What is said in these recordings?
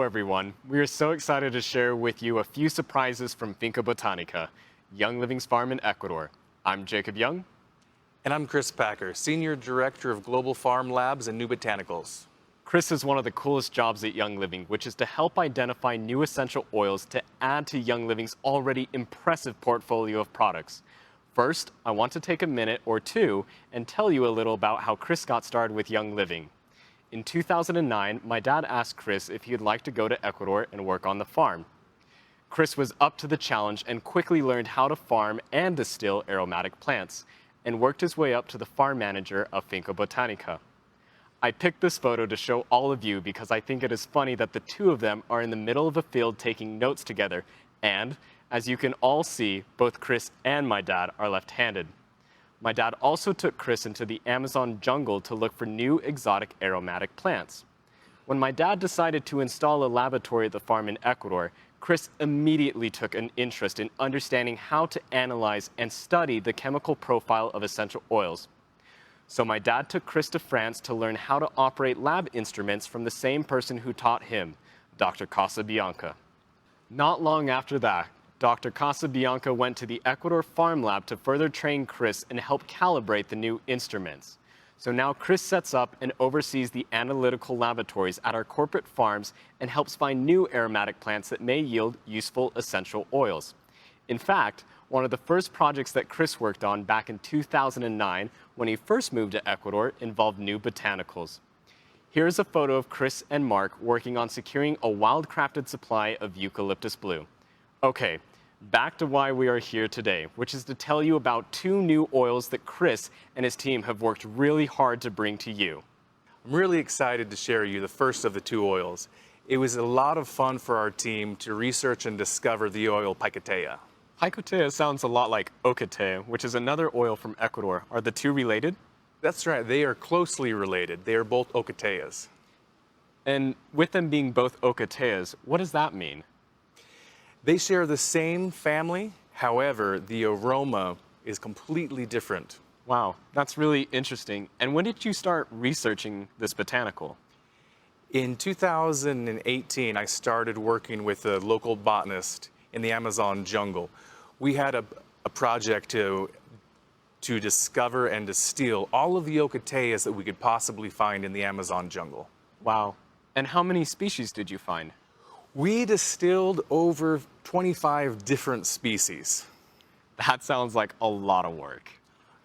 Hello everyone, we are so excited to share with you a few surprises from Finca Botanica, Young Living's farm in Ecuador. I'm Jacob Young. And I'm Chris Packer, Senior Director of Global Farm Labs and New Botanicals. Chris has one of the coolest jobs at Young Living, which is to help identify new essential oils to add to Young Living's already impressive portfolio of products. First, I want to take a minute or two and tell you a little about how Chris got started with Young Living. In 2009, my dad asked Chris if he'd like to go to Ecuador and work on the farm. Chris was up to the challenge and quickly learned how to farm and distill aromatic plants, and worked his way up to the farm manager of Finca Botanica. I picked this photo to show all of you because I think it is funny that the two of them are in the middle of a field taking notes together, and, as you can all see, both Chris and my dad are left-handed. My dad also took Chris into the Amazon jungle to look for new exotic aromatic plants. When my dad decided to install a laboratory at the farm in Ecuador, Chris immediately took an interest in understanding how to analyze and study the chemical profile of essential oils. So my dad took Chris to France to learn how to operate lab instruments from the same person who taught him, Dr. Casabianca. Not long after that, Dr. Casabianca went to the Ecuador Farm Lab to further train Chris and help calibrate the new instruments. So now Chris sets up and oversees the analytical laboratories at our corporate farms and helps find new aromatic plants that may yield useful essential oils. In fact, one of the first projects that Chris worked on back in 2009 when he first moved to Ecuador involved new botanicals. Here's a photo of Chris and Mark working on securing a wild-crafted supply of eucalyptus blue. Okay, back to why we are here today, which is to tell you about two new oils that Chris and his team have worked really hard to bring to you. I'm really excited to share you the first of the two oils. It was a lot of fun for our team to research and discover the oil Paicotea. Paicotea sounds a lot like Ocotea, which is another oil from Ecuador. Are the two related? That's right, they are closely related. They are both Ocoteas. And with them being both Ocoteas, what does that mean? They share the same family, however, the aroma is completely different. Wow, that's really interesting. And when did you start researching this botanical? In 2018, I started working with a local botanist in the Amazon jungle. We had a project to discover and distill all of the Ocoteas that we could possibly find in the Amazon jungle. Wow. And how many species did you find? We distilled over 25 different species. That sounds like a lot of work.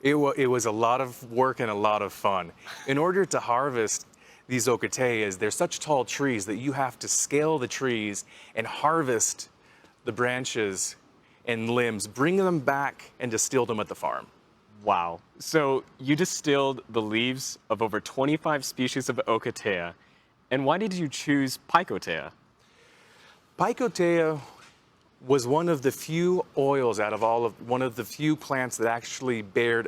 It was a lot of work and a lot of fun. In order to harvest these Ocoteas, they're such tall trees that you have to scale the trees and harvest the branches and limbs, bring them back and distill them at the farm. Wow. So you distilled the leaves of over 25 species of Ocotea. And why did you choose Paicotea? Paicotea was one of the few oils one of the few plants that actually bared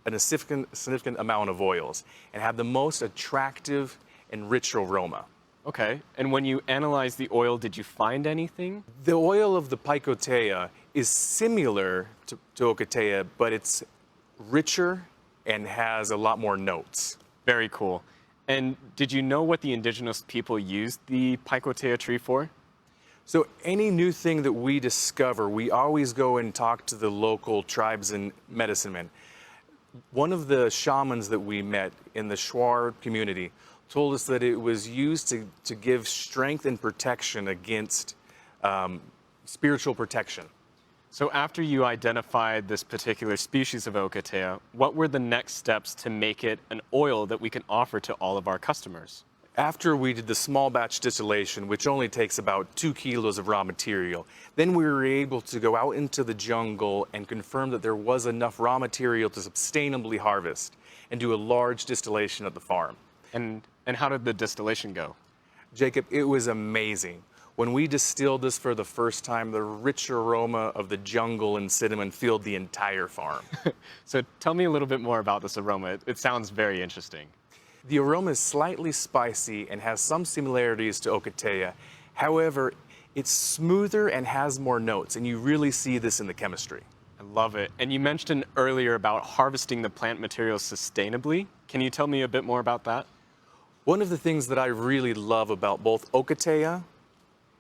a significant amount of oils and had the most attractive and rich aroma. Okay, and when you analyzed the oil, did you find anything? The oil of the Paicotea is similar to Ocotea, but it's richer and has a lot more notes. Very cool. And did you know what the indigenous people used the Paicotea tree for? So any new thing that we discover, we always go and talk to the local tribes and medicine men. One of the shamans that we met in the Shuar community told us that it was used to give strength and protection against spiritual protection. So after you identified this particular species of Ocotea, what were the next steps to make it an oil that we can offer to all of our customers? After we did the small batch distillation, which only takes about 2 kilos of raw material, then we were able to go out into the jungle and confirm that there was enough raw material to sustainably harvest and do a large distillation at the farm. And how did the distillation go? Jacob, it was amazing. When we distilled this for the first time, the rich aroma of the jungle and cinnamon filled the entire farm. So tell me a little bit more about this aroma. It sounds very interesting. The aroma is slightly spicy and has some similarities to Ocotea. However, it's smoother and has more notes, and you really see this in the chemistry. I love it. And you mentioned earlier about harvesting the plant materials sustainably. Can you tell me a bit more about that? One of the things that I really love about both Ocotea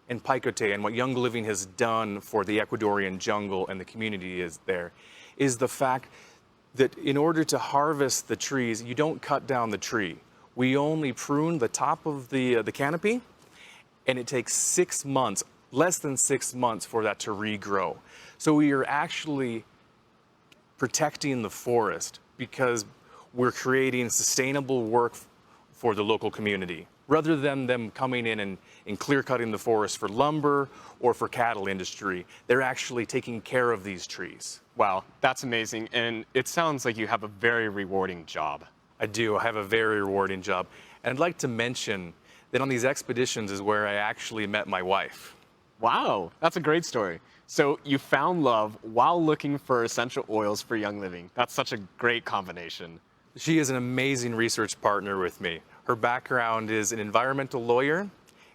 and Paicotea and what Young Living has done for the Ecuadorian jungle and the community is the fact that in order to harvest the trees, you don't cut down the tree. We only prune the top of the canopy, and it takes 6 months, less than 6 months for that to regrow. So we are actually protecting the forest because we're creating sustainable work for the local community, rather than them coming in and clear cutting the forest for lumber or for cattle industry. They're actually taking care of these trees. Wow, that's amazing. And it sounds like you have a very rewarding job. I do. I have a very rewarding job. And I'd like to mention that on these expeditions is where I actually met my wife. Wow, that's a great story. So you found love while looking for essential oils for Young Living. That's such a great combination. She is an amazing research partner with me. Her background is an environmental lawyer,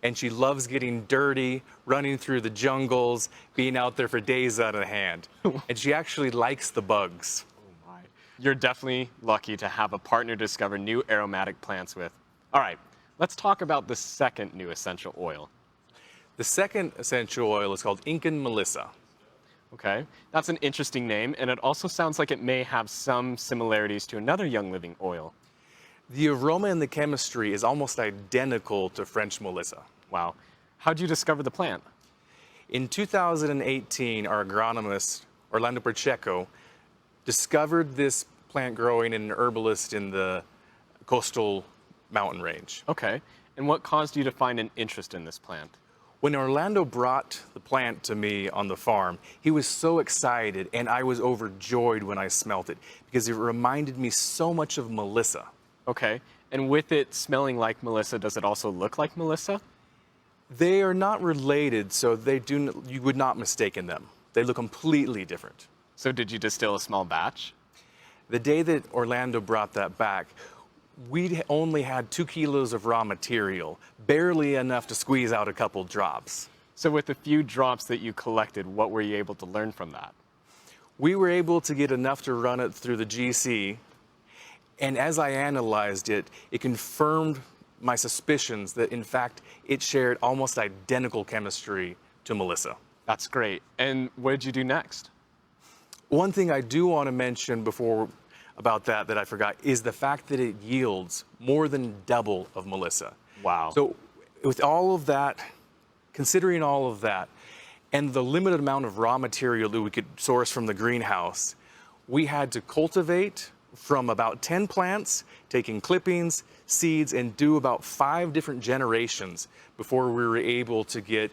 and she loves getting dirty, running through the jungles, being out there for days out of hand. And she actually likes the bugs. Oh my. You're definitely lucky to have a partner to discover new aromatic plants with. All right, let's talk about the second new essential oil. The second essential oil is called Incan Melissa. Okay, that's an interesting name, and it also sounds like it may have some similarities to another Young Living oil. The aroma and the chemistry is almost identical to French Melissa. Wow. How'd you discover the plant? In 2018, our agronomist, Orlando Pacheco, discovered this plant growing in an herbalist in the coastal mountain range. Okay, and what caused you to find an interest in this plant? When Orlando brought the plant to me on the farm, he was so excited, and I was overjoyed when I smelt it because it reminded me so much of Melissa. Okay, and with it smelling like Melissa, does it also look like Melissa? They are not related, so you would not mistake them. They look completely different. So did you distill a small batch? The day that Orlando brought that back, we only had 2 kilos of raw material, barely enough to squeeze out a couple drops. So with the few drops that you collected, what were you able to learn from that? We were able to get enough to run it through the GC, and as I analyzed it, it confirmed my suspicions that in fact it shared almost identical chemistry to Melissa. That's great. And what did you do next? One thing I do want to mention about that I forgot is the fact that it yields more than double of Melissa. Wow. So with all of that, considering all of that, and the limited amount of raw material that we could source from the greenhouse, we had to cultivate from about 10 plants, taking clippings, seeds, and do about 5 different generations before we were able to get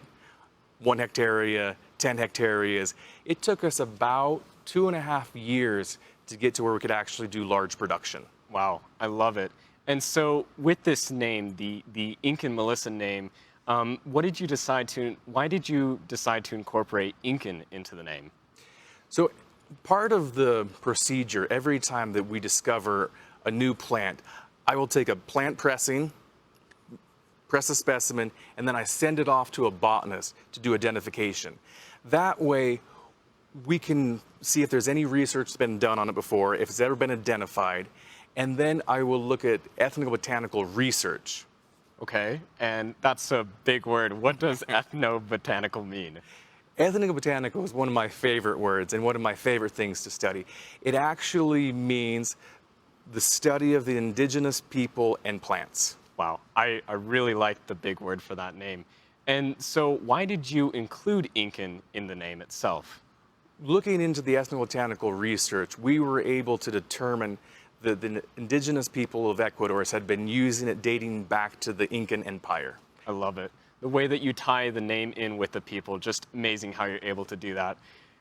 1 hectarea, 10 hectares. It took us about 2.5 years to get to where we could actually do large production. Wow, I love it. And so with this name, the Incan Melissa name, why did you decide to incorporate Incan into the name? So part of the procedure, every time that we discover a new plant, I will take a plant pressing, press a specimen, and then I send it off to a botanist to do identification. That way, we can see if there's any research that's been done on it before, if it's ever been identified, and then I will look at ethnobotanical research. Okay, and that's a big word. What does ethnobotanical mean? Ethnobotanical is one of my favorite words and one of my favorite things to study. It actually means the study of the indigenous people and plants. Wow, I really like the big word for that name. And so why did you include Incan in the name itself? Looking into the ethnobotanical research, we were able to determine that the indigenous people of Ecuador had been using it dating back to the Incan Empire. I love it. The way that you tie the name in with the people, just amazing how you're able to do that.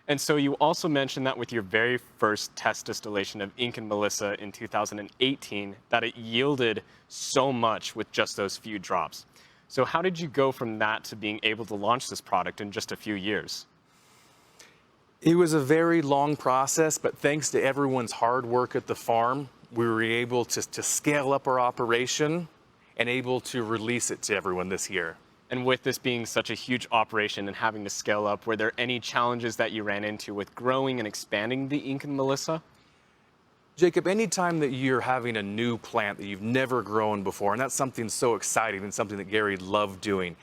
And so you also mentioned that with your very first test distillation of Incan Melissa in 2018, that it yielded so much with just those few drops. So how did you go from that to being able to launch this product in just a few years? It was a very long process, but thanks to everyone's hard work at the farm, we were able to scale up our operation and able to release it to everyone this year. And with this being such a huge operation and having to scale up, were there any challenges that you ran into with growing and expanding the Incan Melissa? Jacob, anytime that you're having a new plant that you've never grown before, and that's something so exciting and something that Gary loved doing,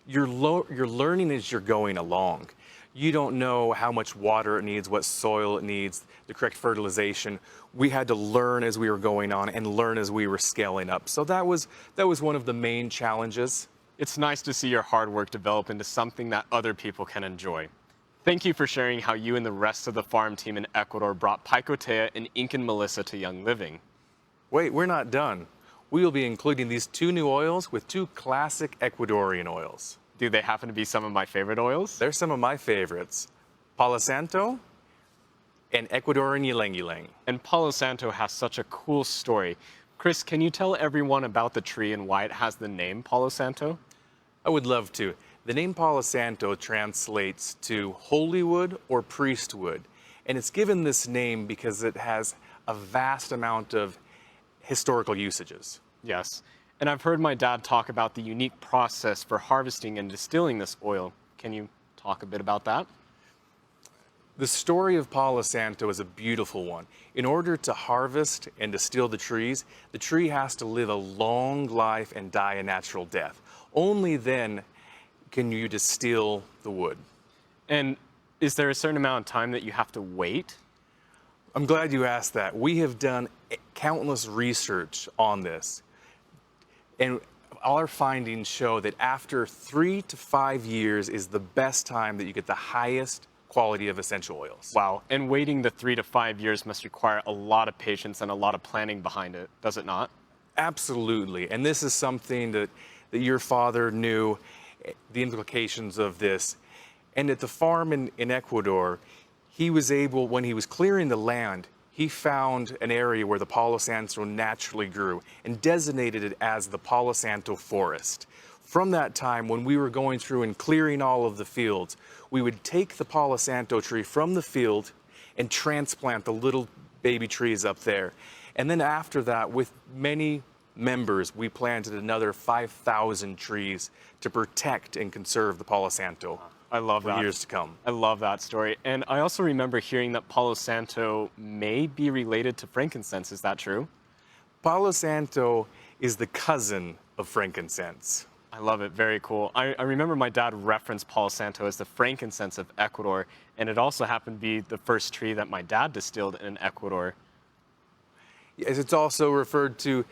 you're learning as you're going along. You don't know how much water it needs, what soil it needs, the correct fertilization. We had to learn as we were going on and learn as we were scaling up. So that was one of the main challenges. It's nice to see your hard work develop into something that other people can enjoy. Thank you for sharing how you and the rest of the farm team in Ecuador brought Paicotea and Incan Melissa to Young Living. Wait, we're not done. We will be including these 2 new oils with 2 classic Ecuadorian oils. Do they happen to be some of my favorite oils? They're some of my favorites. Palo Santo and Ecuadorian Ylang. And Palo Santo has such a cool story. Chris, can you tell everyone about the tree and why it has the name Palo Santo? I would love to. The name Palo Santo translates to holy wood or priestwood, and it's given this name because it has a vast amount of historical usages. Yes. And I've heard my dad talk about the unique process for harvesting and distilling this oil. Can you talk a bit about that? The story of Palo Santo is a beautiful one. In order to harvest and distill the tree has to live a long life and die a natural death. Only then can you distill the wood. And is there a certain amount of time that you have to wait? I'm glad you asked that. We have done countless research on this. And our findings show that after 3 to 5 years is the best time that you get the highest quality of essential oils. Wow. And waiting the 3 to 5 years must require a lot of patience and a lot of planning behind it, does it not? Absolutely. And this is something that your father knew, the implications of this. And at the farm in Ecuador, he was able, when he was clearing the land, he found an area where the Palo Santo naturally grew and designated it as the Palo Santo forest. From that time, when we were going through and clearing all of the fields, we would take the Palo Santo tree from the field and transplant the little baby trees up there. And then after that, with many members, we planted another 5,000 trees to protect and conserve the Palo Santo. I love for that. years to come. I love that story. And I also remember hearing that Palo Santo may be related to frankincense. Is that true? Palo Santo is the cousin of frankincense. I love it. Very cool. I remember my dad referenced Palo Santo as the frankincense of Ecuador, and it also happened to be the first tree that my dad distilled in Ecuador. Yes, it's also referred to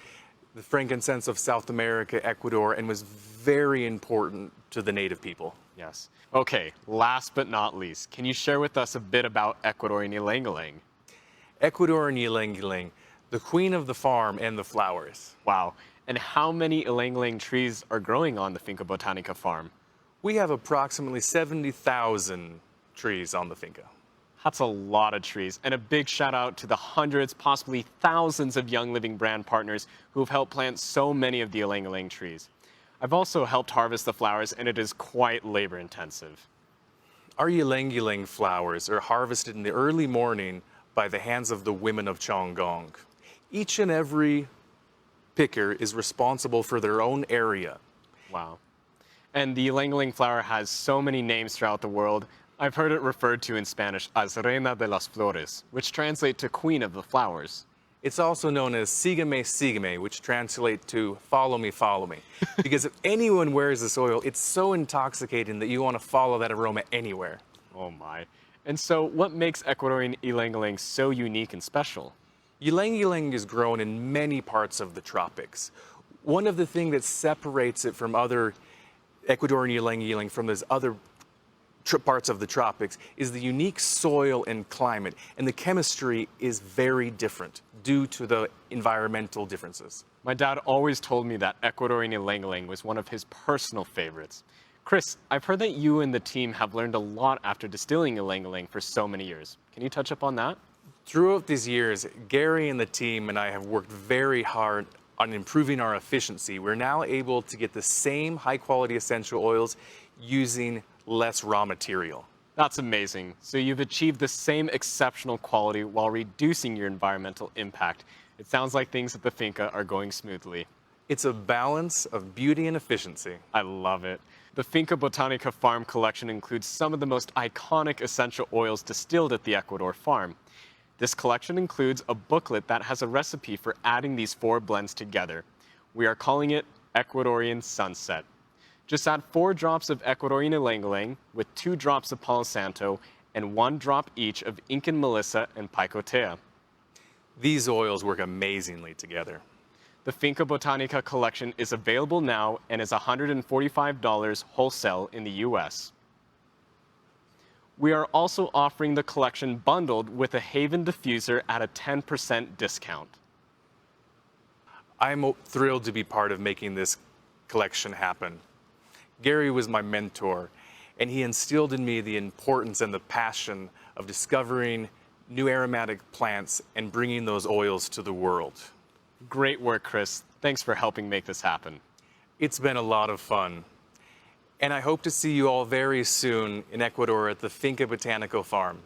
the frankincense of South America, Ecuador, and was very important to the native people. Yes. Okay, last but not least, can you share with us a bit about Ecuadorian Ylang? Ecuadorian Ylang, the queen of the farm and the flowers. Wow. And how many Ylang trees are growing on the Finca Botanica farm? We have approximately 70,000 trees on the finca. That's a lot of trees. And a big shout out to the hundreds, possibly thousands of Young Living brand partners who have helped plant so many of the Ylang trees. I've also helped harvest the flowers, and it is quite labor intensive. Our Ylang flowers are harvested in the early morning by the hands of the women of Chongong. Each and every picker is responsible for their own area. Wow. And the Ylang flower has so many names throughout the world. I've heard it referred to in Spanish as Reina de las Flores, which translates to Queen of the Flowers. It's also known as Sígueme, Sígueme, which translates to follow me, follow me. Because if anyone wears this oil, it's so intoxicating that you want to follow that aroma anywhere. Oh my. And so what makes Ecuadorian Ylang so unique and special? Ylang is grown in many parts of the tropics. One of the things that separates it from other Ecuadorian Ylang from those other parts of the tropics is the unique soil and climate, and the chemistry is very different due to the environmental differences. My dad always told me that Ecuadorian Ylang was one of his personal favorites. Chris, I've heard that you and the team have learned a lot after distilling Ylang for so many years. Can you touch up on that? Throughout these years, Gary and the team and I have worked very hard on improving our efficiency. We're now able to get the same high-quality essential oils using less raw material. That's amazing. So you've achieved the same exceptional quality while reducing your environmental impact. It sounds like things at the Finca are going smoothly. It's a balance of beauty and efficiency. I love it. The Finca Botanica farm collection includes some of the most iconic essential oils distilled at the Ecuador farm. This collection includes a booklet that has a recipe for adding these 4 blends together. We are calling it Ecuadorian Sunset. Just add 4 drops of Ecuadorian Ylang with 2 drops of Pali Santo and 1 drop each of Incan Melissa and Paicotea. These oils work amazingly together. The Finca Botanica collection is available now and is $145 wholesale in the US. We are also offering the collection bundled with a Haven diffuser at a 10% discount. I'm thrilled to be part of making this collection happen. Gary was my mentor, and he instilled in me the importance and the passion of discovering new aromatic plants and bringing those oils to the world. Great work, Chris. Thanks for helping make this happen. It's been a lot of fun. And I hope to see you all very soon in Ecuador at the Finca Botanical Farm.